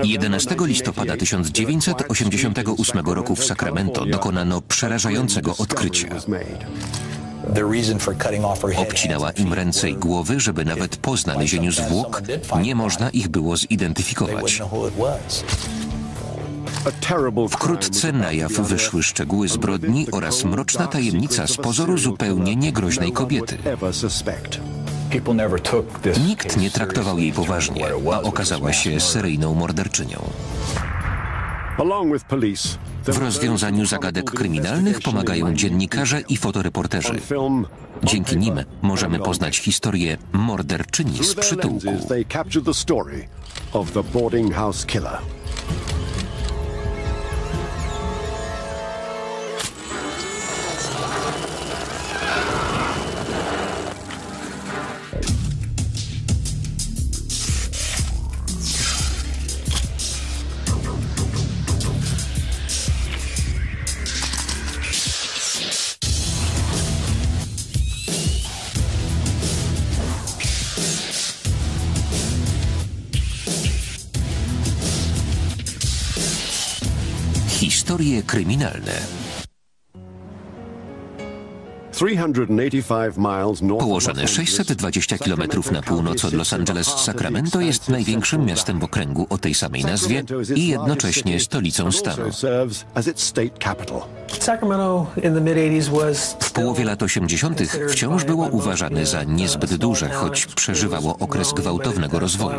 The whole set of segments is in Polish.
11 listopada 1988 roku w Sacramento dokonano przerażającego odkrycia. Obcinała im ręce i głowy, żeby nawet po znalezieniu zwłok nie można ich było zidentyfikować. Wkrótce na jaw wyszły szczegóły zbrodni oraz mroczna tajemnica z pozoru zupełnie niegroźnej kobiety. Nikt nie traktował jej poważnie, a okazała się seryjną morderczynią. W rozwiązaniu zagadek kryminalnych pomagają dziennikarze i fotoreporterzy. Dzięki nim możemy poznać historię morderczyni z przytułku. Historie kryminalne. Położone 620 km na północ od Los Angeles, Sacramento jest największym miastem w okręgu o tej samej nazwie i jednocześnie stolicą stanu. W połowie lat 80. wciąż było uważane za niezbyt duże, choć przeżywało okres gwałtownego rozwoju.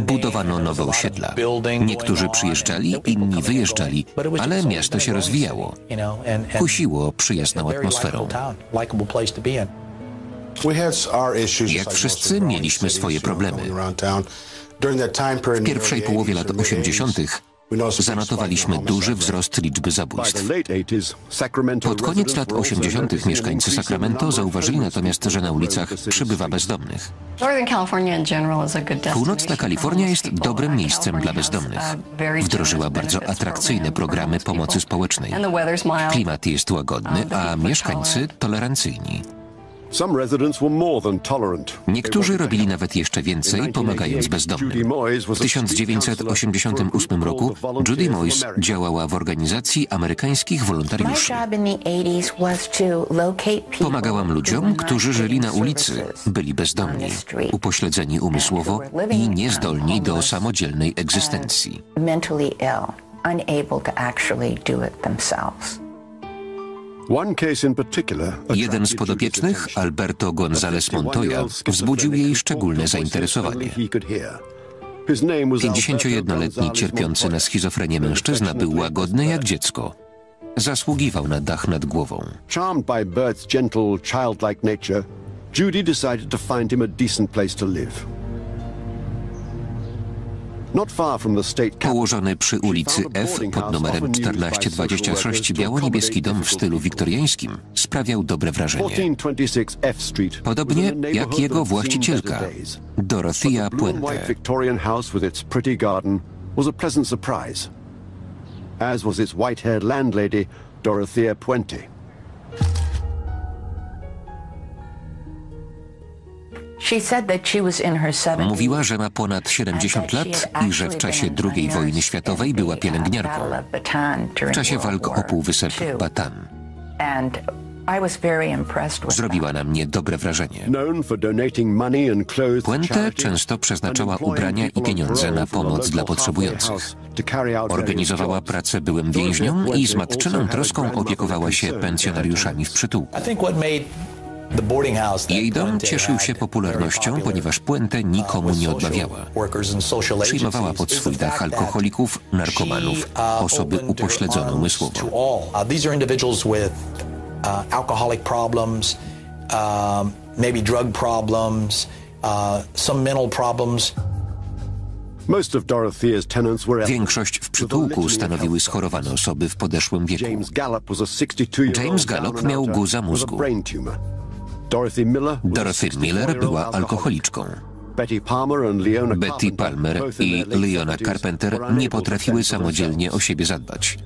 Budowano nowe osiedla. Niektórzy przyjeżdżali, inni wyjeżdżali, ale miasto się rozwijało. Kusiło przyjazną atmosferą. Jak wszyscy mieliśmy swoje problemy. W pierwszej połowie lat 80. zanotowaliśmy duży wzrost liczby zabójstw. Pod koniec lat 80. mieszkańcy Sacramento zauważyli natomiast, że na ulicach przybywa bezdomnych. Północna Kalifornia jest dobrym miejscem dla bezdomnych. Wdrożyła bardzo atrakcyjne programy pomocy społecznej. Klimat jest łagodny, a mieszkańcy tolerancyjni. Niektórzy robili nawet jeszcze więcej, pomagając bezdomnym. W 1988 roku Judy Moyes działała w organizacji amerykańskich wolontariuszy. Pomagałam ludziom, którzy żyli na ulicy, byli bezdomni, upośledzeni umysłowo i niezdolni do samodzielnej egzystencji. Jeden z podopiecznych, Alberto González Montoya, wzbudził jej szczególne zainteresowanie. 51-letni cierpiący na schizofrenię mężczyzna był łagodny jak dziecko. Zasługiwał na dach nad głową. Charmed by Bert's gentle, childlike nature, Judy decided to find him a decent place to live. Położony przy ulicy F pod numerem 1426 biało-niebieski dom w stylu wiktoriańskim sprawiał dobre wrażenie. Podobnie jak jego właścicielka, Dorothea Puente. As was its white-haired landlady, Dorothea Puente. Mówiła, że ma ponad 70 lat i że w czasie II wojny światowej była pielęgniarką. W czasie walk o półwysep Bataan. Zrobiła na mnie dobre wrażenie. Puente często przeznaczała ubrania i pieniądze na pomoc dla potrzebujących. Organizowała pracę byłym więźniom i z matczyną troską opiekowała się pensjonariuszami w przytułku. Jej dom cieszył się popularnością, ponieważ Puente nikomu nie odmawiała. Przyjmowała pod swój dach alkoholików, narkomanów, osoby upośledzone umysłowo. Alcoholic problems, maybe drug problems, some mental problems. Większość w przytułku stanowiły schorowane osoby w podeszłym wieku. James Gallop miał guza mózgu. Dorothy Miller była alkoholiczką. Betty Palmer i Leona Carpenter nie potrafiły samodzielnie o siebie zadbać.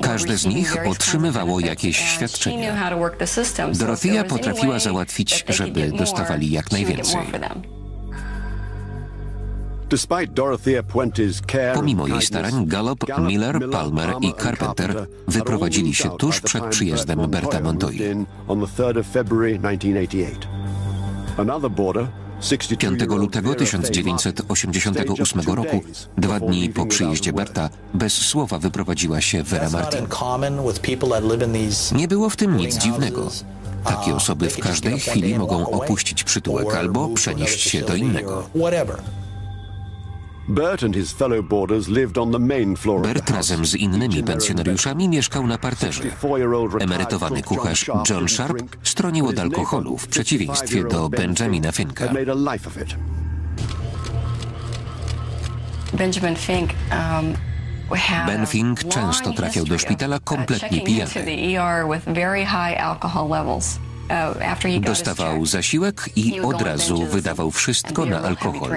Każde z nich otrzymywało jakieś świadczenia. Dorothea potrafiła załatwić, żeby dostawali jak najwięcej. Pomimo jej starań, Gallup, Miller, Palmer i Carpenter wyprowadzili się tuż przed przyjazdem Berta Montoi. 5 lutego 1988 roku, 2 dni po przyjeździe Berta, bez słowa wyprowadziła się Vera Martin. Nie było w tym nic dziwnego. Takie osoby w każdej chwili mogą opuścić przytułek albo przenieść się do innego. Bert razem z innymi pensjonariuszami mieszkał na parterze. Emerytowany kucharz John Sharp stronił od alkoholu w przeciwieństwie do Benjamina Finka. Ben Fink często trafiał do szpitala kompletnie pijany. Dostawał zasiłek i od razu wydawał wszystko na alkohol.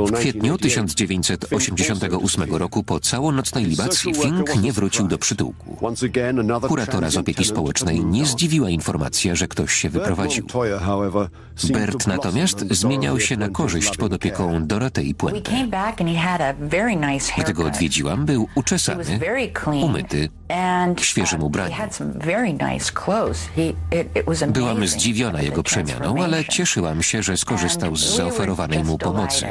W kwietniu 1988 roku po całonocnej libacji Fink nie wrócił do przytułku. Kuratora z opieki społecznej nie zdziwiła informacja, że ktoś się wyprowadził. Bert natomiast zmieniał się na korzyść pod opieką Dorothei Puente. Gdy go odwiedziłam, był uczesany, umyty, w świeżym ubraniu. Byłam zdziwiona jego przemianą, ale cieszyłam się, że skorzystał z zaoferowanej mu pomocy.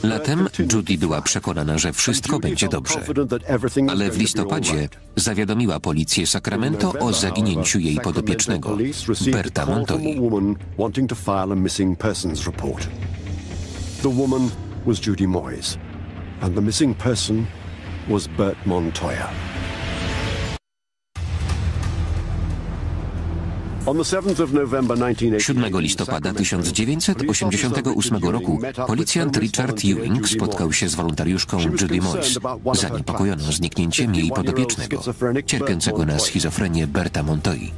Latem Judy była przekonana, że wszystko będzie dobrze, ale w listopadzie zawiadomiła policję Sacramento o zaginięciu jej podopiecznego, Berta Montoi. The woman was Judy Moyes, and the missing person was Bert Montoya. On the 7 listopada 1988 roku policjant Richard Ewing spotkał się z wolontariuszką Judy Moyes, zaniepokojoną zniknięciem jej podopiecznego, cierpiącego na schizofrenię Berta Montoi.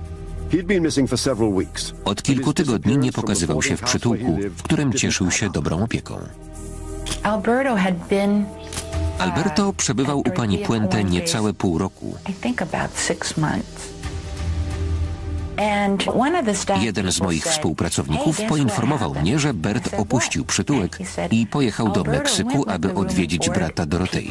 Od kilku tygodni nie pokazywał się w przytułku, w którym cieszył się dobrą opieką. Alberto przebywał u pani Puente niecałe pół roku. Jeden z moich współpracowników poinformował mnie, że Bert opuścił przytułek i pojechał do Meksyku, aby odwiedzić brata Dorothei.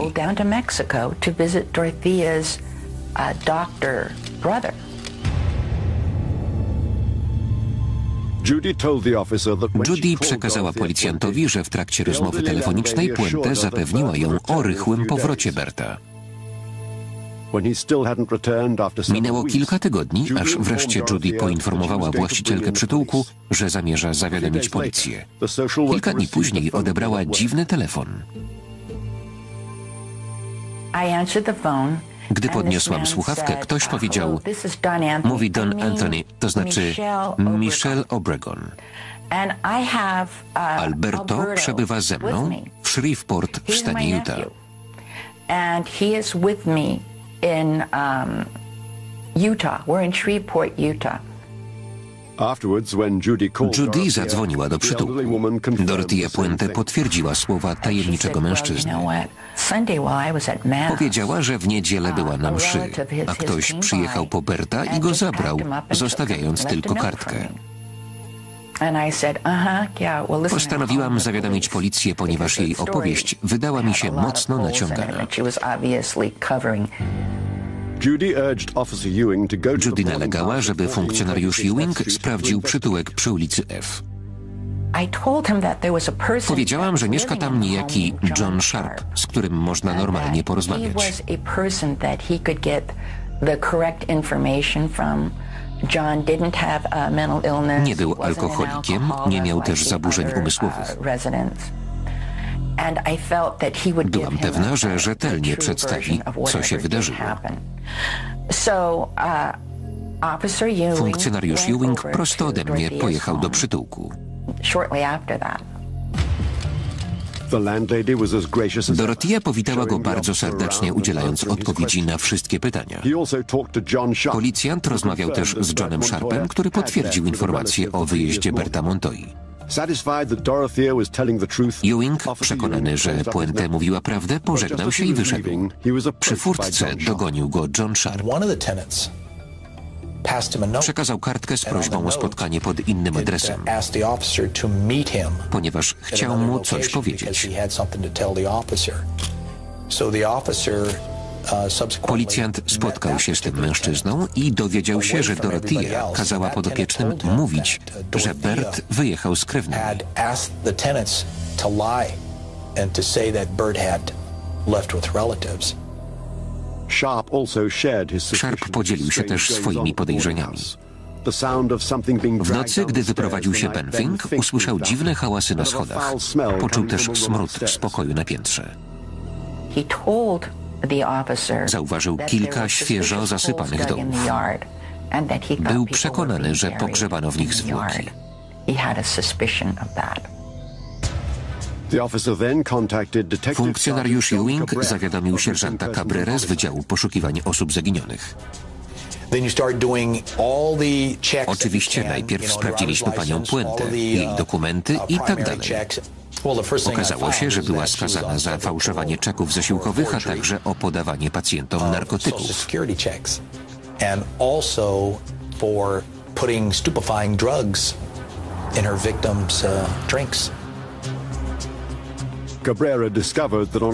Judy przekazała policjantowi, że w trakcie rozmowy telefonicznej Puente zapewniła ją o rychłym powrocie Berta. Minęło kilka tygodni, aż wreszcie Judy poinformowała właścicielkę przytułku, że zamierza zawiadomić policję. Kilka dni później odebrała dziwny telefon. Gdy podniosłam słuchawkę, ktoś powiedział: mówi Don Anthony, to znaczy Michelle Obregon. Alberto przebywa ze mną w Shreveport w stanie Utah. We're in Shreveport, Utah. Judy zadzwoniła do przytułku. Dorothea Puente potwierdziła słowa tajemniczego mężczyzny. Powiedziała, że w niedzielę była na mszy, a ktoś przyjechał po Berta i go zabrał, zostawiając tylko kartkę. Postanowiłam zawiadomić policję, ponieważ jej opowieść wydała mi się mocno naciągana. Judy nalegała, żeby funkcjonariusz Ewing sprawdził przytułek przy ulicy F. Powiedziałam, że mieszka tam niejaki John Sharp, z którym można normalnie porozmawiać. Nie był alkoholikiem, nie miał też zaburzeń umysłowych. Byłam pewna, że rzetelnie przedstawi, co się wydarzyło. Funkcjonariusz Ewing prosto ode mnie pojechał do przytułku. Dorothea powitała go bardzo serdecznie, udzielając odpowiedzi na wszystkie pytania. Policjant rozmawiał też z Johnem Sharpem, który potwierdził informacje o wyjeździe Berta Montoi. Ewing, przekonany, że Puente mówiła prawdę, pożegnał się i wyszedł. Przy furtce dogonił go John Sharp. Przekazał kartkę z prośbą o spotkanie pod innym adresem, ponieważ chciał mu coś powiedzieć. Policjant spotkał się z tym mężczyzną i dowiedział się, że Dorothea kazała podopiecznym mówić, że Bert wyjechał z krewnymi. Sharp podzielił się też swoimi podejrzeniami. W nocy, gdy wyprowadził się Benfink, usłyszał dziwne hałasy na schodach. Poczuł też smród z pokoju na piętrze. Zauważył kilka świeżo zasypanych domów. Był przekonany, że pogrzebano w nich zwłoki. Funkcjonariusz Ewing zawiadomił sierżanta Cabrera z Wydziału Poszukiwań Osób Zaginionych. Oczywiście najpierw sprawdziliśmy panią Puente, jej dokumenty i tak dalej. Okazało się, że była skazana za fałszowanie czeków zasiłkowych, a także o podawanie pacjentom narkotyków.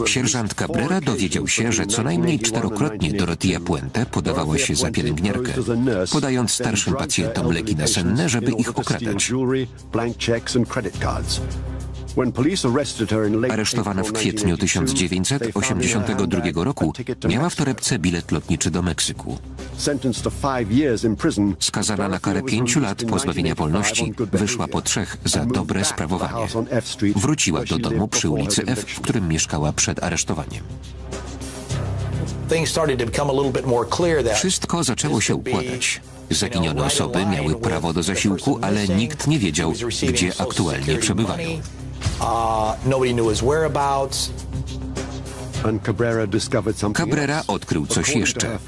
Sierżant Cabrera dowiedział się, że co najmniej 4-krotnie Dorothea Puente podawała się za pielęgniarkę, podając starszym pacjentom leki nasenne, żeby ich okradać. Aresztowana w kwietniu 1982 roku, miała w torebce bilet lotniczy do Meksyku. Skazana na karę 5 lat pozbawienia wolności, wyszła po 3 za dobre sprawowanie. Wróciła do domu przy ulicy F, w którym mieszkała przed aresztowaniem. Wszystko zaczęło się układać. Zaginione osoby miały prawo do zasiłku, ale nikt nie wiedział, gdzie aktualnie przebywają. Cabrera odkrył coś jeszcze.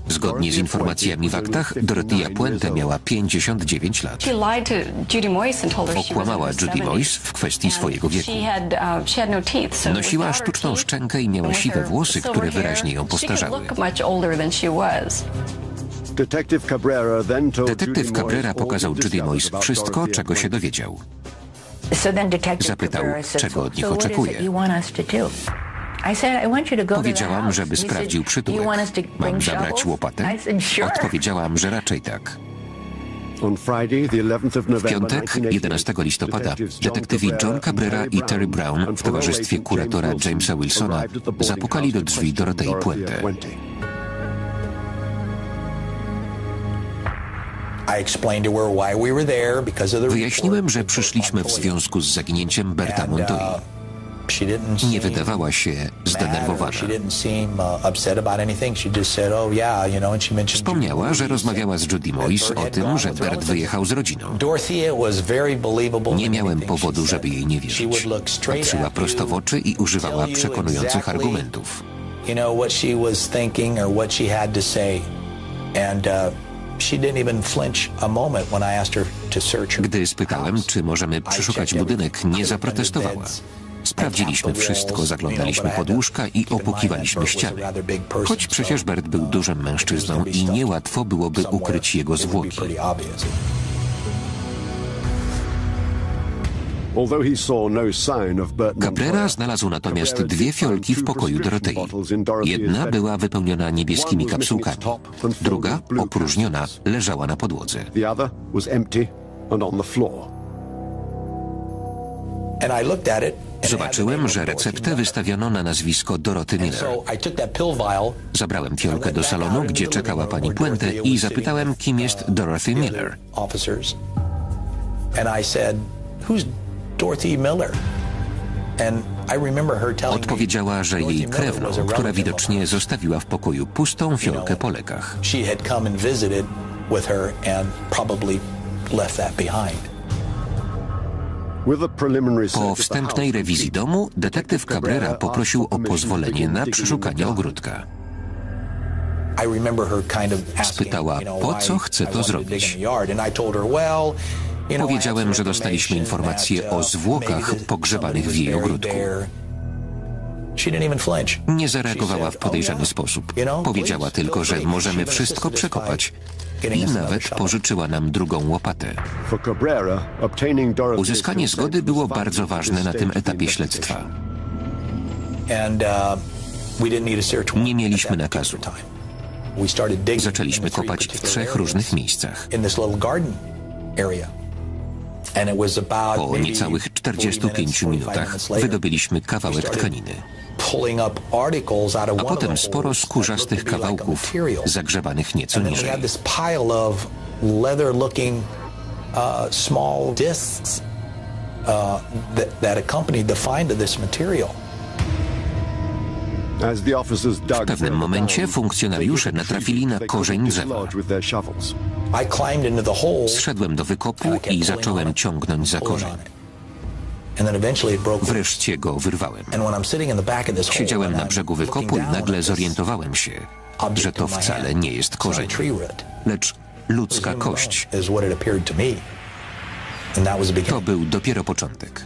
Zgodnie z informacjami w aktach, Dorothea Puente miała 59 lat. Okłamała Judy Moyes w kwestii swojego wieku. Nosiła sztuczną szczękę i miała siwe włosy, które wyraźnie ją postarzały. Detektyw Cabrera pokazał Judy Moyes wszystko, czego się dowiedział. Zapytał, czego od nich oczekuje. Powiedziałam, żeby sprawdził przytułek. Mam zabrać łopatę? Odpowiedziałam, że raczej tak. W piątek, 11 listopada, detektywi John Cabrera i Terry Brown w towarzystwie kuratora Jamesa Wilsona zapukali do drzwi Dorothei Puente. Wyjaśniłem, że przyszliśmy w związku z zaginięciem Berta Montoi. Nie wydawała się zdenerwowana. Wspomniała, że rozmawiała z Judy Moyes o tym, że Bert wyjechał z rodziną. Nie miałem powodu, żeby jej nie wierzyć. Patrzyła prosto w oczy i używała przekonujących argumentów. Gdy spytałem, czy możemy przeszukać budynek, nie zaprotestowała. Sprawdziliśmy wszystko, zaglądaliśmy pod łóżka i opukiwaliśmy ściany. Choć przecież Bert był dużym mężczyzną i niełatwo byłoby ukryć jego zwłoki. Cabrera znalazł natomiast 2 fiolki w pokoju Dorothei. Jedna była wypełniona niebieskimi kapsułkami, druga, opróżniona, leżała na podłodze. Zobaczyłem, że receptę wystawiono na nazwisko Dorothy Miller. Zabrałem fiolkę do salonu, gdzie czekała pani Puente i zapytałem, kim jest Dorothy Miller. Odpowiedziała, że jej krewną, która widocznie zostawiła w pokoju pustą fiolkę po lekach. Po wstępnej rewizji domu detektyw Cabrera poprosił o pozwolenie na przeszukanie ogródka. Spytała, po co chce to zrobić. Powiedziałem, że dostaliśmy informacje o zwłokach pogrzebanych w jej ogródku. Nie zareagowała w podejrzany sposób. Powiedziała tylko, że możemy wszystko przekopać. I nawet pożyczyła nam drugą łopatę. Uzyskanie zgody było bardzo ważne na tym etapie śledztwa. Nie mieliśmy nakazu. Zaczęliśmy kopać w 3 różnych miejscach. Po niecałych 45 minutach wydobyliśmy kawałek tkaniny, a potem sporo skórzastych kawałków zagrzebanych nieco niżej. W pewnym momencie funkcjonariusze natrafili na korzeń drzewa. Zszedłem do wykopu i zacząłem ciągnąć za korzeń. Wreszcie go wyrwałem. Siedziałem na brzegu wykopu i nagle zorientowałem się, że to wcale nie jest korzeń, lecz ludzka kość. To był dopiero początek.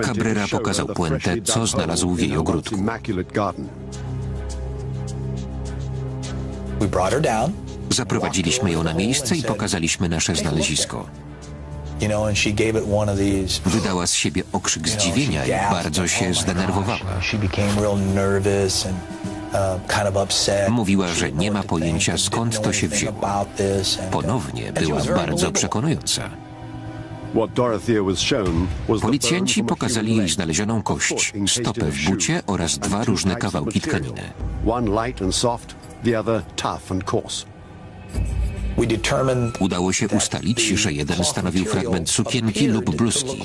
Cabrera pokazał Puente, co znalazł w jej ogródku. Zaprowadziliśmy ją na miejsce i pokazaliśmy nasze znalezisko. Wydała z siebie okrzyk zdziwienia i bardzo się zdenerwowała. Mówiła, że nie ma pojęcia, skąd to się wzięło. Ponownie była bardzo przekonująca. Policjanci pokazali jej znalezioną kość, stopę w bucie oraz 2 różne kawałki tkaniny. Udało się ustalić, że jeden stanowił fragment sukienki lub bluzki.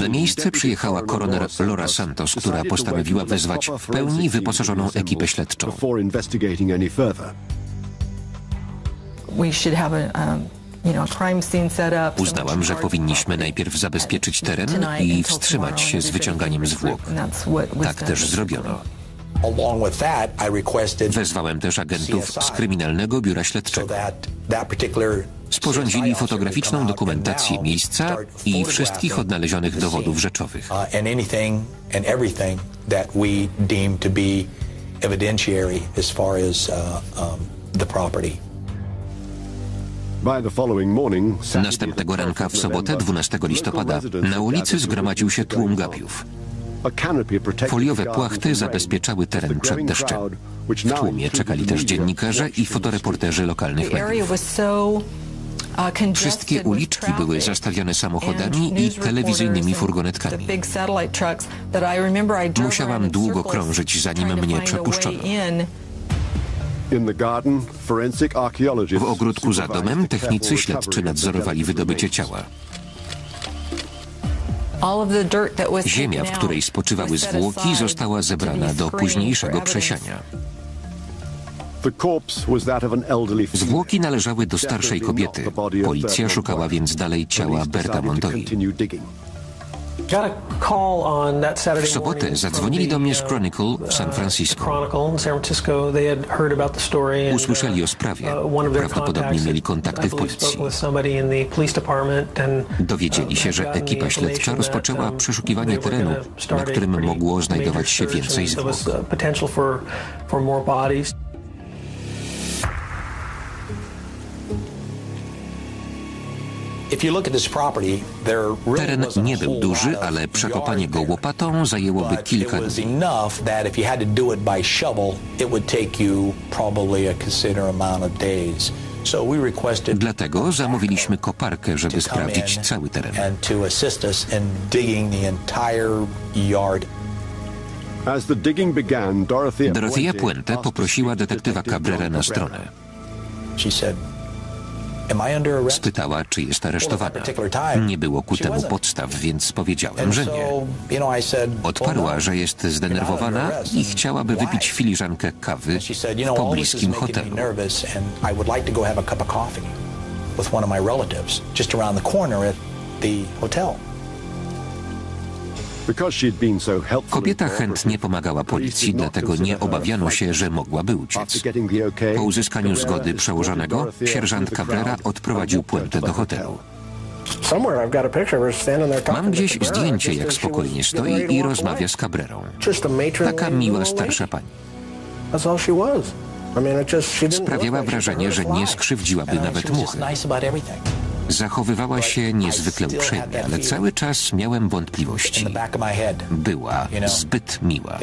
Na miejsce przyjechała koroner Laura Santos, która postanowiła wezwać w pełni wyposażoną ekipę śledczą. Uznałam, że powinniśmy najpierw zabezpieczyć teren i wstrzymać się z wyciąganiem zwłok. Tak też zrobiono. Wezwałem też agentów z Kryminalnego Biura Śledczego. Sporządzili fotograficzną dokumentację miejsca i wszystkich odnalezionych dowodów rzeczowych. Następnego ranka w sobotę, 12 listopada, na ulicy zgromadził się tłum gapiów. Foliowe płachty zabezpieczały teren przed deszczem. W tłumie czekali też dziennikarze i fotoreporterzy lokalnych mediów. Wszystkie uliczki były zastawione samochodami i telewizyjnymi furgonetkami. Musiałam długo krążyć, zanim mnie przepuszczono. W ogródku za domem technicy śledczy nadzorowali wydobycie ciała. Ziemia, w której spoczywały zwłoki, została zebrana do późniejszego przesiania. Zwłoki należały do starszej kobiety. Policja szukała więc dalej ciała Berta Montoi. W sobotę zadzwonili do mnie z Chronicle w San Francisco. Usłyszeli o sprawie. Prawdopodobnie mieli kontakty w policji. Dowiedzieli się, że ekipa śledcza rozpoczęła przeszukiwanie terenu, na którym mogło znajdować się więcej zwłok. Teren nie był duży, ale przekopanie go łopatą zajęłoby kilka dni. Dlatego zamówiliśmy koparkę, żeby sprawdzić cały teren. Dorothea Puente poprosiła detektywa Cabrera na stronę. Spytała, czy jest aresztowana. Nie było ku temu podstaw, więc powiedziałem, że nie. Odparła, że jest zdenerwowana i chciałaby wypić filiżankę kawy w pobliskim hotelu. Kobieta chętnie pomagała policji, dlatego nie obawiano się, że mogłaby uciec. Po uzyskaniu zgody przełożonego, sierżant Cabrera odprowadził Puente do hotelu. Mam gdzieś zdjęcie, jak spokojnie stoi i rozmawia z Cabrerą. Taka miła starsza pani. Sprawiała wrażenie, że nie skrzywdziłaby nawet muchy. Zachowywała się niezwykle uprzejmie, ale cały czas miałem wątpliwości. Była zbyt miła.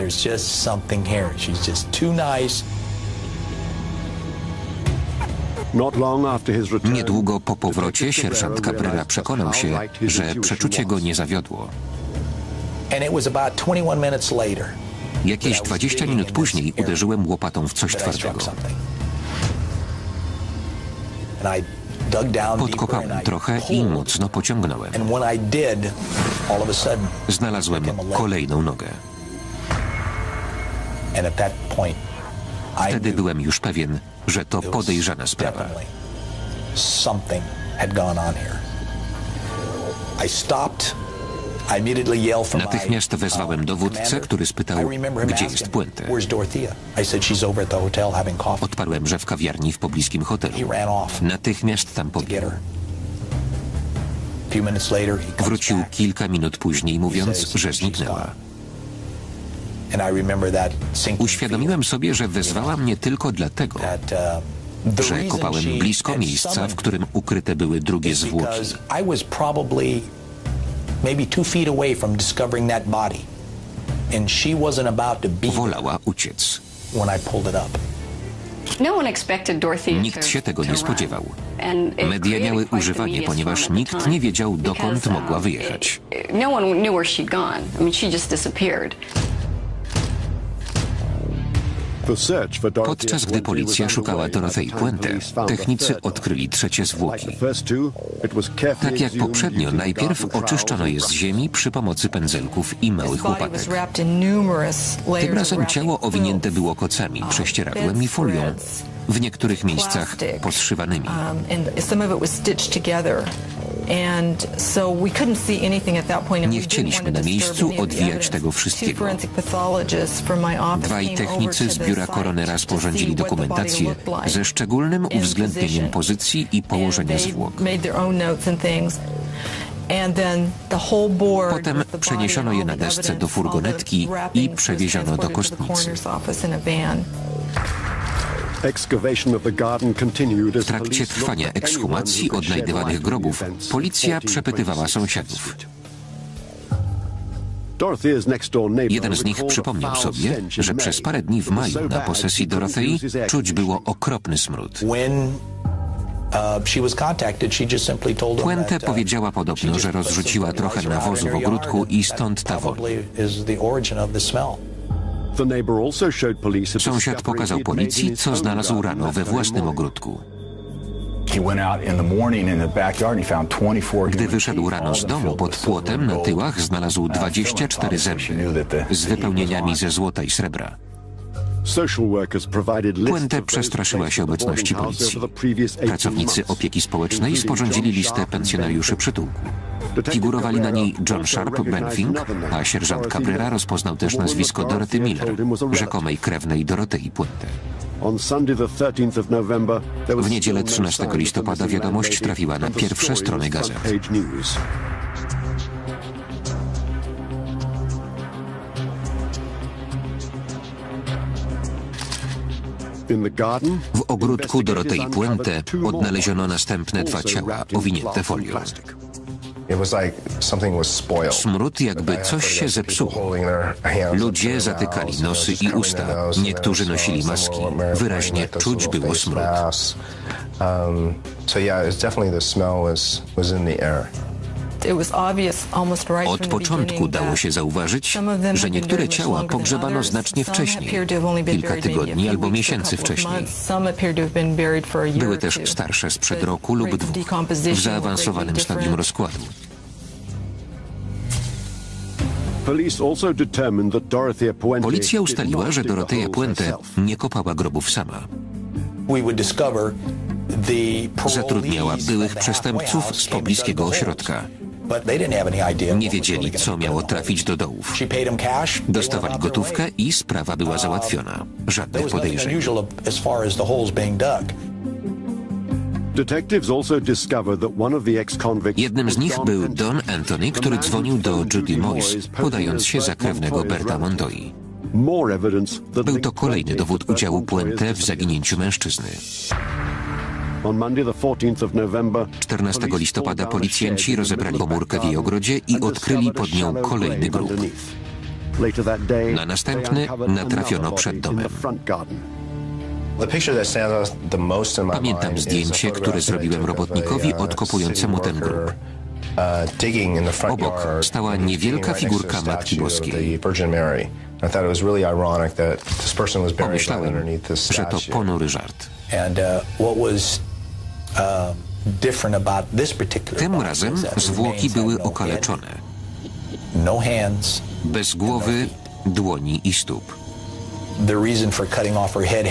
Niedługo po powrocie sierżant Cabrera przekonał się, że przeczucie go nie zawiodło. Jakieś 20 minut później uderzyłem łopatą w coś twardego. Podkopałem trochę i mocno pociągnąłem. Znalazłem kolejną nogę. Wtedy byłem już pewien, że to podejrzana sprawa. Natychmiast wezwałem dowódcę, który spytał, gdzie jest Puente. Odparłem, że w kawiarni w pobliskim hotelu. Natychmiast tam pobiegł. Wrócił kilka minut później, mówiąc, że zniknęła. Uświadomiłem sobie, że wezwała mnie tylko dlatego, że kopałem blisko miejsca, w którym ukryte były drugie zwłoki. Wolała uciec. Nikt się tego nie spodziewał. Media miały używanie, ponieważ nikt nie wiedział, dokąd mogła wyjechać. Podczas gdy policja szukała Dorothei Puente, technicy odkryli trzecie zwłoki. Tak jak poprzednio, najpierw oczyszczono je z ziemi przy pomocy pędzelków i małych łopatek. Tym razem ciało owinięte było kocami, prześcieradłem i folią, w niektórych miejscach podszywanymi. Nie chcieliśmy na miejscu odwijać tego wszystkiego. Dwaj technicy z biura koronera sporządzili dokumentację ze szczególnym uwzględnieniem pozycji i położenia zwłok. Potem przeniesiono je na desce do furgonetki i przewieziono do kostnicy. W trakcie trwania ekshumacji odnajdywanych grobów policja przepytywała sąsiadów. Jeden z nich przypomniał sobie, że przez parę dni w maju na posesji Dorothei czuć było okropny smród. Puente powiedziała podobno, że rozrzuciła trochę nawozu w ogródku i stąd ta woń. Sąsiad pokazał policji, co znalazł rano we własnym ogródku. Gdy wyszedł rano z domu, pod płotem na tyłach znalazł 24 zęby z wypełnieniami ze złota i srebra. Puente przestraszyła się obecności policji. Pracownicy opieki społecznej sporządzili listę pensjonariuszy przytułku. Figurowali na niej John Sharp, Benfink, a sierżant Cabrera rozpoznał też nazwisko Dorothy Miller, rzekomej krewnej Dorothei Puente. W niedzielę 13 listopada wiadomość trafiła na pierwsze strony gazet. W ogródku Dorothei Puente odnaleziono następne 2 ciała, owinięte folią. Smród, jakby coś się zepsuło. Ludzie zatykali nosy i usta. Niektórzy nosili maski. Wyraźnie czuć było smród. Od początku dało się zauważyć, że niektóre ciała pogrzebano znacznie wcześniej, kilka tygodni albo miesięcy wcześniej. Były też starsze sprzed roku lub dwóch, w zaawansowanym stadium rozkładu. Policja ustaliła, że Dorothea Puente nie kopała grobów sama. Zatrudniała byłych przestępców z pobliskiego ośrodka. Nie wiedzieli, co miało trafić do dołów. Dostawali gotówkę i sprawa była załatwiona. Żadnych podejrzeń. Jednym z nich był Don Anthony, który dzwonił do Judy Moyes, podając się za krewnego Berta Montoi. Był to kolejny dowód udziału Puente w zaginięciu mężczyzny. 14 listopada policjanci rozebrali komórkę w jej ogrodzie i odkryli pod nią kolejny grób. Na następny natrafiono przed domem. Pamiętam zdjęcie, które zrobiłem robotnikowi odkopującemu ten grób. Obok stała niewielka figurka Matki Boskiej. Pomyślałem, że to ponury żart. Tym razem zwłoki były okaleczone. Bez głowy, dłoni i stóp.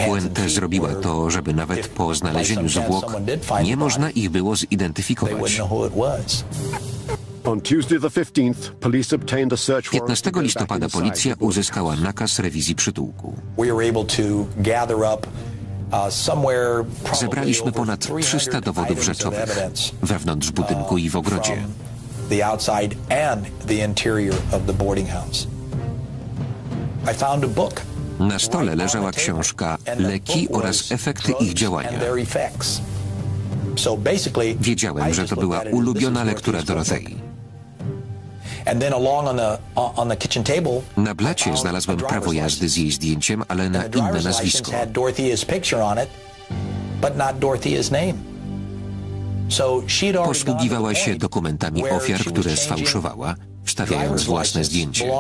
Puente zrobiła to, żeby nawet po znalezieniu zwłok nie można ich było zidentyfikować. 15 listopada policja uzyskała nakaz rewizji przytułku. Zebraliśmy ponad 300 dowodów rzeczowych wewnątrz budynku i w ogrodzie. Na stole leżała książka Leki oraz efekty ich działania. Wiedziałem, że to była ulubiona lektura Dorothei. Na blacie znalazłem prawo jazdy z jej zdjęciem, ale na inne nazwisko. Posługiwała się dokumentami ofiar, które sfałszowała, wstawiając własne zdjęcie.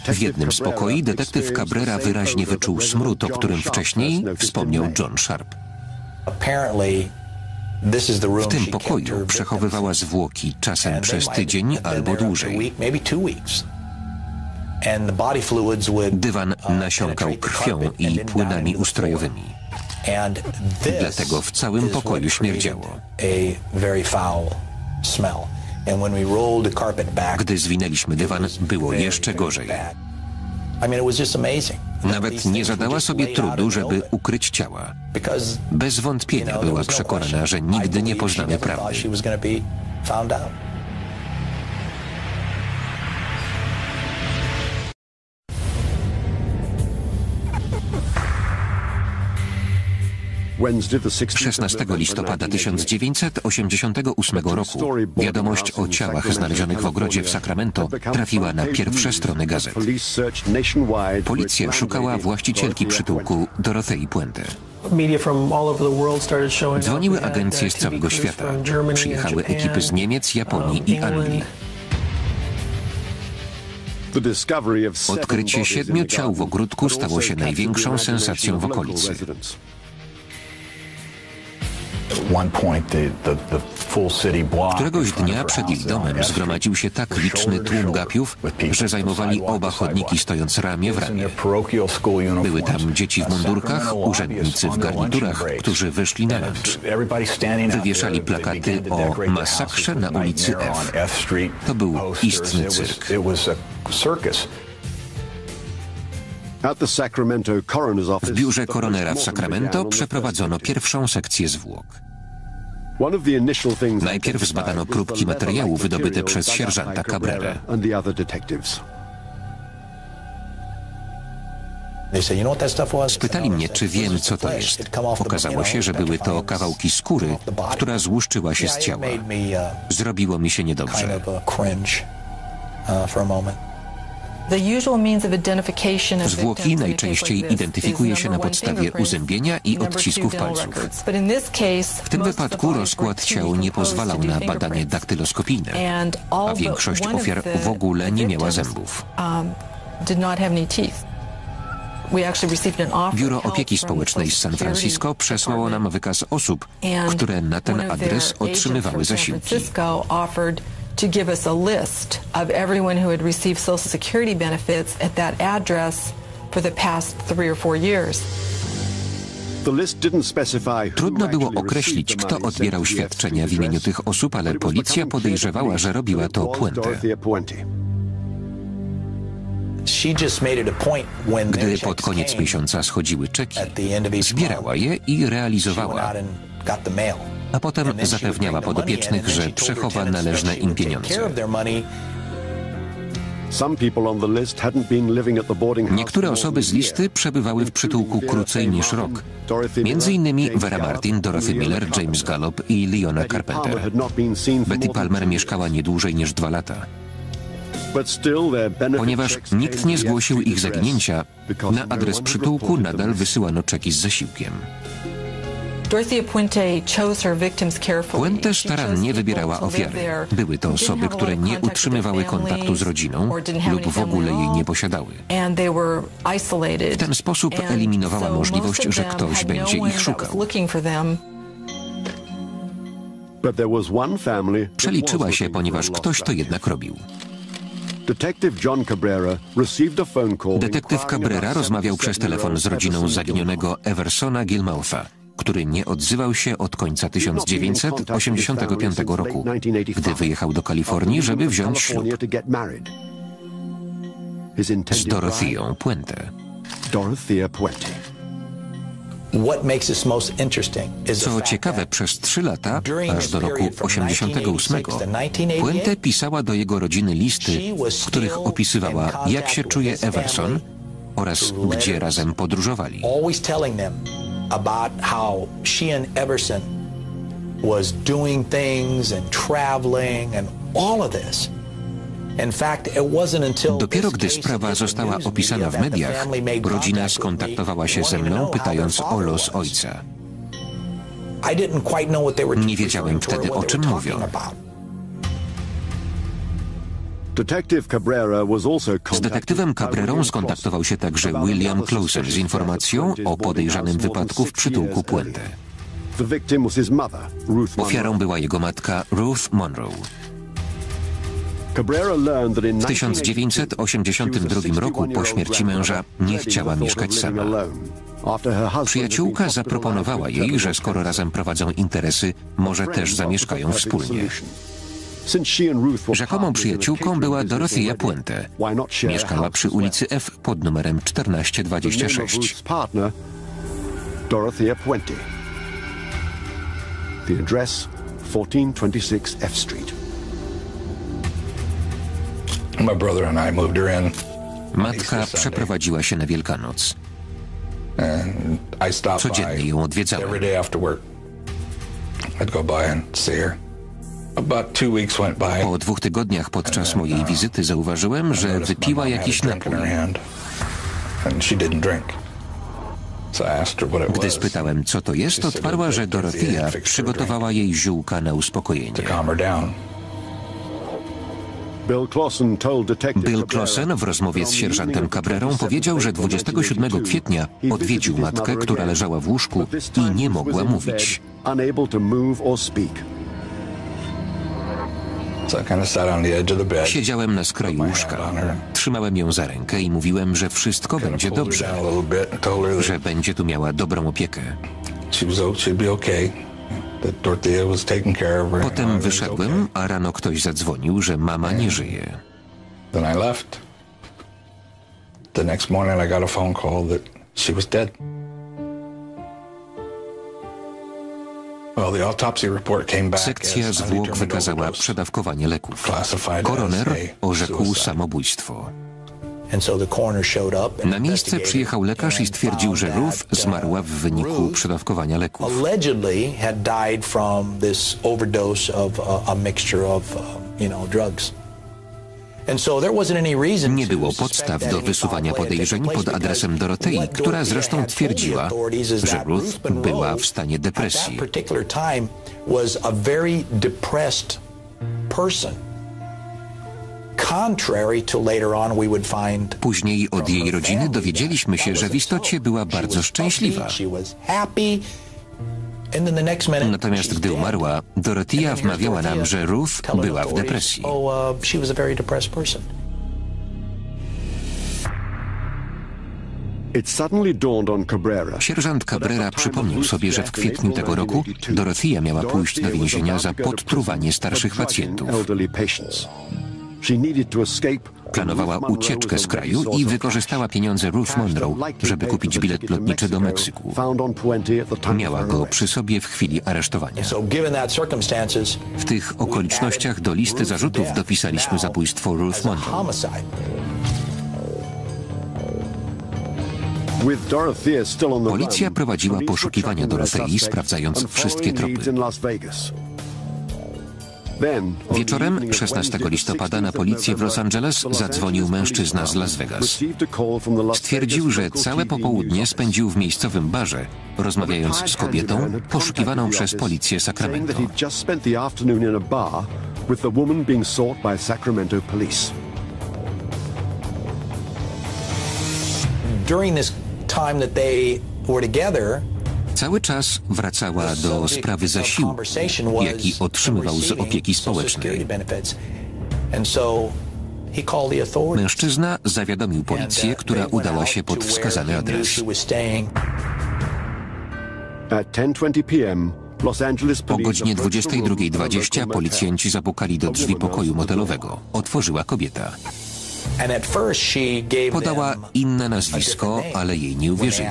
W jednym z pokoi detektyw Cabrera wyraźnie wyczuł smród, o którym wcześniej wspomniał John Sharp. W tym pokoju przechowywała zwłoki czasem przez tydzień albo dłużej. Dywan nasiąkał krwią i płynami ustrojowymi. Dlatego w całym pokoju śmierdziało. Gdy zwinęliśmy dywan, było jeszcze gorzej. Nawet nie zadała sobie trudu, żeby ukryć ciała. Bez wątpienia była przekonana, że nigdy nie poznamy prawdy. – 16 listopada 1988 roku wiadomość o ciałach znalezionych w ogrodzie w Sacramento trafiła na pierwsze strony gazet. Policja szukała właścicielki przytułku Dorothei Puente. Dzwoniły agencje z całego świata. Przyjechały ekipy z Niemiec, Japonii i Anglii. Odkrycie 7 ciał w ogródku stało się największą sensacją w okolicy. Któregoś dnia przed ich domem zgromadził się tak liczny tłum gapiów, że zajmowali oba chodniki stojąc ramię w ramię. Były tam dzieci w mundurkach, urzędnicy w garniturach, którzy wyszli na lunch. Wywieszali plakaty o masakrze na ulicy F. To był istny cyrk. W biurze koronera w Sacramento przeprowadzono pierwszą sekcję zwłok. Najpierw zbadano próbki materiału wydobyte przez sierżanta Cabrera. Spytali mnie, czy wiem, co to jest. Okazało się, że były to kawałki skóry, która złuszczyła się z ciała. Zrobiło mi się niedobrze. Zwłoki najczęściej identyfikuje się na podstawie uzębienia i odcisków palców. W tym wypadku rozkład ciał nie pozwalał na badanie daktyloskopijne, a większość ofiar w ogóle nie miała zębów. Biuro Opieki Społecznej z San Francisco przesłało nam wykaz osób, które na ten adres otrzymywały zasiłki. To give us a list of everyone who had received Social Security benefits at that address for the past 3 or 4 years. Trudno było określić, kto odbierał świadczenia w imieniu tych osób, ale policja podejrzewała, że robiła to Puente. Gdy pod koniec miesiąca schodziły czeki, zbierała je i realizowała, a potem zapewniała podopiecznych, że przechowa należne im pieniądze. Niektóre osoby z listy przebywały w przytułku krócej niż rok. Między innymi Vera Martin, Dorothy Miller, James Gallup i Leona Carpenter. Betty Palmer mieszkała nie dłużej niż 2 lata. Ponieważ nikt nie zgłosił ich zaginięcia, na adres przytułku nadal wysyłano czeki z zasiłkiem. Puente starannie wybierała ofiary. Były to osoby, które nie utrzymywały kontaktu z rodziną lub w ogóle jej nie posiadały. W ten sposób eliminowała możliwość, że ktoś będzie ich szukał. Przeliczyła się, ponieważ ktoś to jednak robił. Detektyw Cabrera rozmawiał przez telefon z rodziną zaginionego Eversona Gilmoutha, który nie odzywał się od końca 1985 roku, gdy wyjechał do Kalifornii, żeby wziąć ślub z Dorotheą Puente. Co ciekawe, przez 3 lata, aż do roku 1988, Puente pisała do jego rodziny listy, w których opisywała, jak się czuje Everson oraz gdzie razem podróżowali. About how she and Everson was doing things and traveling and all of this. In fact, it wasn't until dopiero gdy sprawa została opisana w mediach, rodzina skontaktowała się ze mną, pytając o los ojca. Nie wiedziałem wtedy, o czym mówią. Z detektywem Cabrerą skontaktował się także William Clausen z informacją o podejrzanym wypadku w przytułku Puente. Ofiarą była jego matka Ruth Monroe. W 1982 roku po śmierci męża nie chciała mieszkać sama. Przyjaciółka zaproponowała jej, że skoro razem prowadzą interesy, może też zamieszkają wspólnie. Rzekomą przyjaciółką była Dorothea Puente. Mieszkała przy ulicy F pod numerem 1426. Dorothea Puente. The address 1426 F Street. My brother and I moved her in. Matka przeprowadziła się na Wielkanoc. Codziennie ją odwiedzałem. Every day after work. I'd go by and see her. About 2 weeks went by. Po 2 tygodniach podczas mojej wizyty zauważyłem, że wypiła jakiś napój. Gdy spytałem, co to jest, odparła, że Dorothea przygotowała jej ziółka na uspokojenie. Bill Clausen w rozmowie z sierżantem Cabrerą powiedział, że 27 kwietnia odwiedził matkę, która leżała w łóżku i nie mogła mówić. Siedziałem na skraju łóżka. Trzymałem ją za rękę i mówiłem, że wszystko będzie dobrze, że będzie tu miała dobrą opiekę. Potem wyszedłem, a rano ktoś zadzwonił, że mama nie żyje. Sekcja zwłok wykazała przedawkowanie leków. Koroner orzekł samobójstwo. Na miejsce przyjechał lekarz i stwierdził, że Ruth zmarła w wyniku przedawkowania leków. Nie było podstaw do wysuwania podejrzeń pod adresem Dorothei, która zresztą twierdziła, że Ruth była w stanie depresji. Później od jej rodziny dowiedzieliśmy się, że w istocie była bardzo szczęśliwa. Natomiast gdy umarła, Dorothea wmawiała nam, że Ruth była w depresji. Sierżant Cabrera przypomniał sobie, że w kwietniu tego roku Dorothea miała pójść do więzienia za podtruwanie starszych pacjentów. Planowała ucieczkę z kraju i wykorzystała pieniądze Ruth Monroe, żeby kupić bilet lotniczy do Meksyku. Miała go przy sobie w chwili aresztowania. W tych okolicznościach do listy zarzutów dopisaliśmy zabójstwo Ruth Monroe. Policja prowadziła poszukiwania Dorothei, sprawdzając wszystkie tropy. Wieczorem 16 listopada na policję w Los Angeles zadzwonił mężczyzna z Las Vegas. Stwierdził, że całe popołudnie spędził w miejscowym barze, rozmawiając z kobietą poszukiwaną przez policję Sacramento. Cały czas wracała do sprawy zasiłku, jaki otrzymywał z opieki społecznej. Mężczyzna zawiadomił policję, która udała się pod wskazany adres. O godzinie 22:20 policjanci zapukali do drzwi pokoju motelowego. Otworzyła kobieta. Podała inne nazwisko, ale jej nie uwierzyli.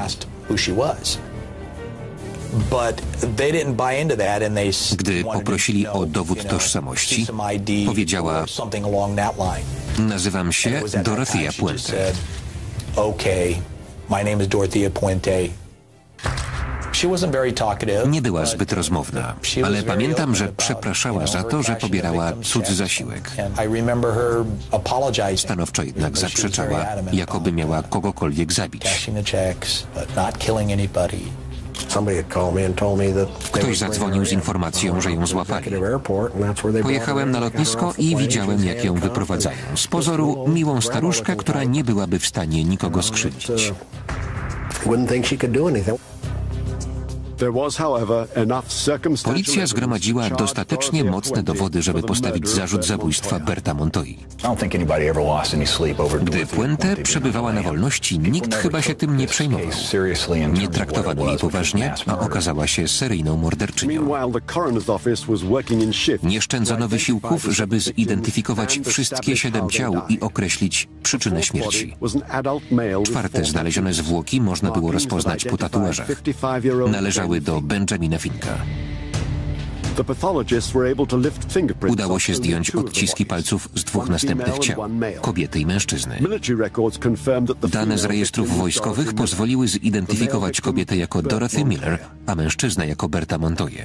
Gdy poprosili o dowód tożsamości, powiedziała: nazywam się Dorothea Puente. Nie była zbyt rozmowna, ale pamiętam, że przepraszała za to, że pobierała cudzy zasiłek. Stanowczo jednak zaprzeczała, jakoby miała kogokolwiek zabić. Ktoś zadzwonił z informacją, że ją złapali. Pojechałem na lotnisko i widziałem, jak ją wyprowadzają. Z pozoru miłą staruszkę, która nie byłaby w stanie nikogo skrzywdzić. Policja zgromadziła dostatecznie mocne dowody, żeby postawić zarzut zabójstwa Berta Montoi. Gdy Puente przebywała na wolności, nikt chyba się tym nie przejmował. Nie traktowano jej poważnie, a okazała się seryjną morderczynią. Nie szczędzono wysiłków, żeby zidentyfikować wszystkie 7 ciał i określić przyczynę śmierci. 4. znalezione zwłoki można było rozpoznać po tatuażach. Należały do Benjamina Finka. Udało się zdjąć odciski palców z 2 następnych ciał, kobiety i mężczyzny. Dane z rejestrów wojskowych pozwoliły zidentyfikować kobietę jako Dorothy Miller, a mężczyznę jako Berta Montoya.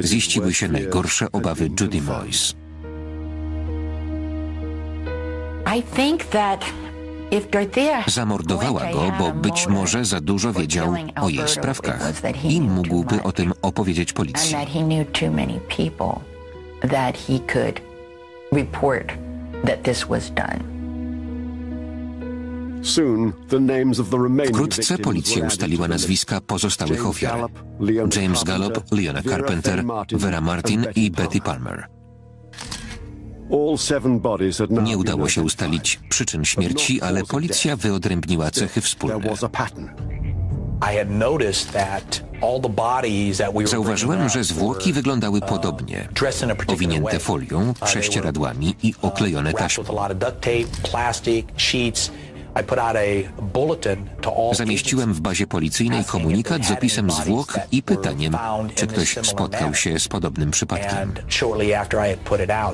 Ziściły się najgorsze obawy Judy Moyes. Zamordowała go, bo być może za dużo wiedział o jej sprawkach i mógłby o tym opowiedzieć policji. Wkrótce policja ustaliła nazwiska pozostałych ofiar: James Gallop, Leona Carpenter, Vera Martin i Betty Palmer. Nie udało się ustalić przyczyn śmierci, ale policja wyodrębniła cechy wspólne. Zauważyłem, że zwłoki wyglądały podobnie, owinięte folią, prześcieradłami i oklejone taśmą. Zamieściłem w bazie policyjnej komunikat z opisem zwłok i pytaniem, czy ktoś spotkał się z podobnym przypadkiem.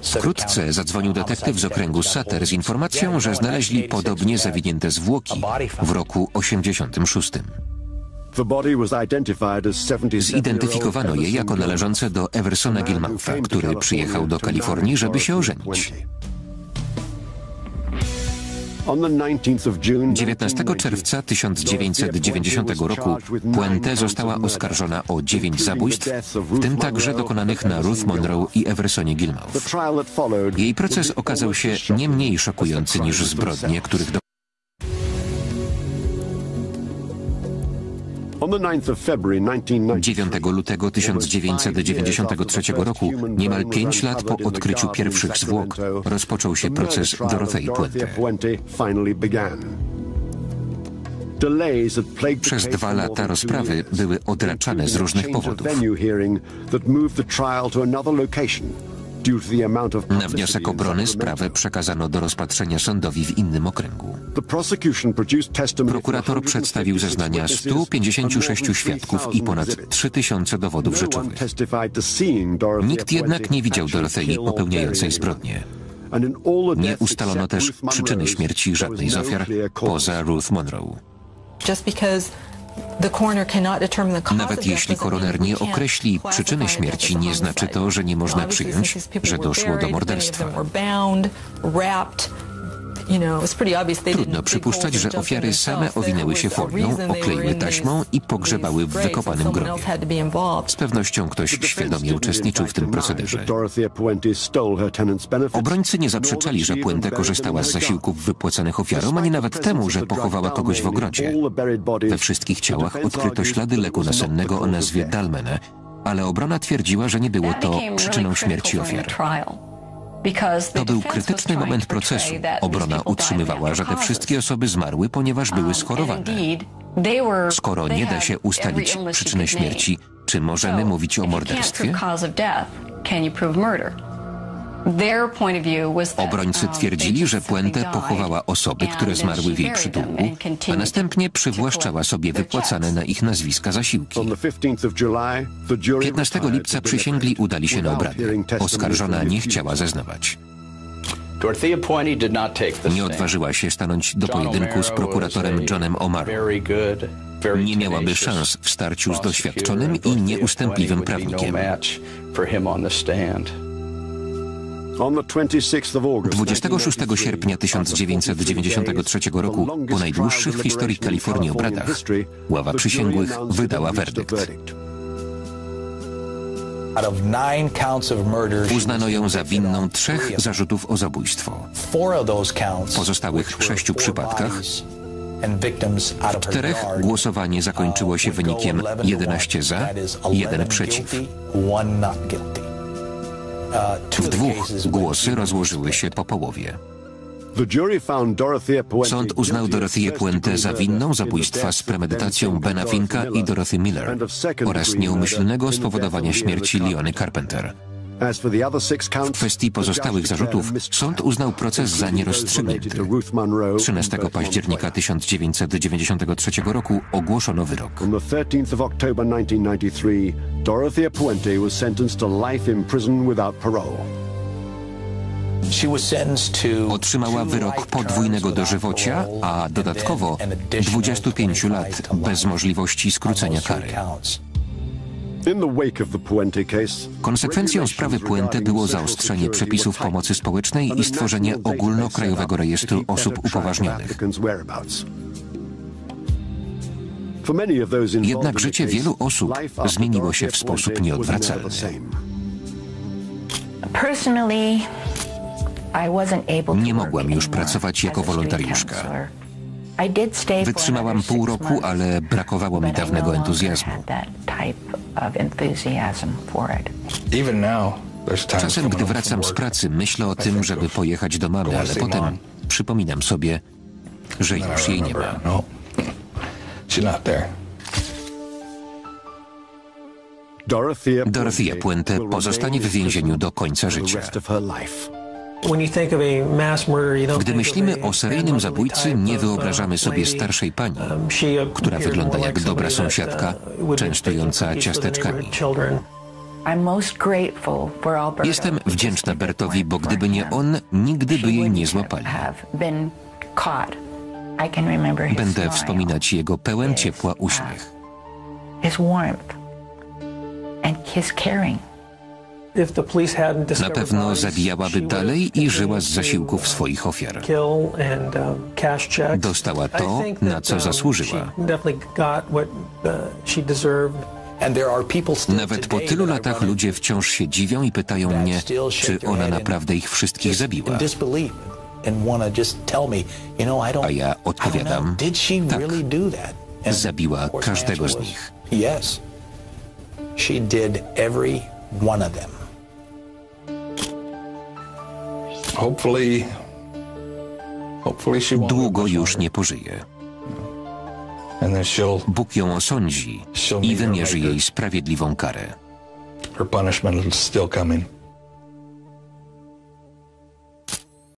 Wkrótce zadzwonił detektyw z okręgu Sutter z informacją, że znaleźli podobnie zawinięte zwłoki w roku 86. Zidentyfikowano je jako należące do Eversona Gilmoutha, który przyjechał do Kalifornii, żeby się ożenić. 19 czerwca 1990 roku Puente została oskarżona o 9 zabójstw, w tym także dokonanych na Ruth Monroe i Eversonie Gilmouth. Jej proces okazał się nie mniej szokujący niż zbrodnie, których 9 lutego 1993 roku, niemal 5 lat po odkryciu pierwszych zwłok, rozpoczął się proces Dorothei Puente. Przez 2 lata rozprawy były odraczane z różnych powodów. Na wniosek obrony sprawę przekazano do rozpatrzenia sądowi w innym okręgu. Prokurator przedstawił zeznania 156 świadków i ponad 3000 dowodów rzeczowych. Nikt jednak nie widział Dorothei popełniającej zbrodnię. Nie ustalono też przyczyny śmierci żadnej z ofiar poza Ruth Monroe. Nawet jeśli koroner nie określi przyczyny śmierci, nie znaczy to, że nie można przyjąć, że doszło do morderstwa. Trudno przypuszczać, że ofiary same owinęły się folią, okleiły taśmą i pogrzebały w wykopanym grobie. Z pewnością ktoś świadomie uczestniczył w tym procederze. Obrońcy nie zaprzeczali, że Puente korzystała z zasiłków wypłacanych ofiarom, ani nawet temu, że pochowała kogoś w ogrodzie. We wszystkich ciałach odkryto ślady leku nasennego o nazwie Dalmene, ale obrona twierdziła, że nie było to przyczyną śmierci ofiar. To był krytyczny moment procesu. Obrona utrzymywała, że te wszystkie osoby zmarły, ponieważ były schorowane. Skoro nie da się ustalić przyczyny śmierci, czy możemy mówić o morderstwie? Obrońcy twierdzili, że Puente pochowała osoby, które zmarły w jej przytułku, a następnie przywłaszczała sobie wypłacane na ich nazwiska zasiłki. 15 lipca przysięgli udali się na obrady. Oskarżona nie chciała zeznawać. Nie odważyła się stanąć do pojedynku z prokuratorem Johnem O'Marą. Nie miałaby szans w starciu z doświadczonym i nieustępliwym prawnikiem. 26 sierpnia 1993 roku, po najdłuższych w historii Kalifornii obradach, ława przysięgłych wydała werdykt. Uznano ją za winną 3 zarzutów o zabójstwo. W pozostałych 6 przypadkach w 4 głosowanie zakończyło się wynikiem 11 za, 1 przeciw. W 2 głosy rozłożyły się po połowie. Sąd uznał Dorotheę Puente za winną zabójstwa z premedytacją Bena Finka i Dorothy Miller oraz nieumyślnego spowodowania śmierci Leony Carpenter. W kwestii pozostałych zarzutów sąd uznał proces za nierozstrzygnięty. 13 października 1993 roku ogłoszono wyrok. Dorothea Puente was sentenced to life in prison without parole. Otrzymała wyrok podwójnego dożywocia, a dodatkowo 25 lat bez możliwości skrócenia kary. Konsekwencją sprawy Puente było zaostrzenie przepisów pomocy społecznej i stworzenie ogólnokrajowego rejestru osób upoważnionych. Jednak życie wielu osób zmieniło się w sposób nieodwracalny. Nie mogłam już pracować jako wolontariuszka. Wytrzymałam pół roku, ale brakowało mi dawnego entuzjazmu. Czasem, gdy wracam z pracy, myślę o tym, żeby pojechać do mamy, ale potem przypominam sobie, że już jej nie ma. Dorothea Puente pozostanie w więzieniu do końca życia. Gdy myślimy o seryjnym zabójcy, nie wyobrażamy sobie starszej pani, która wygląda jak dobra sąsiadka, częstująca ciasteczkami. Jestem wdzięczna Bertowi, bo gdyby nie on, nigdy by jej nie złapali. Będę wspominać jego pełen ciepła uśmiech. Na pewno zabijałaby dalej i żyła z zasiłków swoich ofiar. Dostała to, na co zasłużyła. Nawet po tylu latach ludzie wciąż się dziwią i pytają mnie, czy ona naprawdę ich wszystkich zabiła. A ja odpowiadam, tak, zabiła każdego z nich. She did every one of them. Hopefully she won't. Długo już nie pożyje. And then Bóg ją osądzi i wymierzy jej sprawiedliwą karę. her punishment is still coming.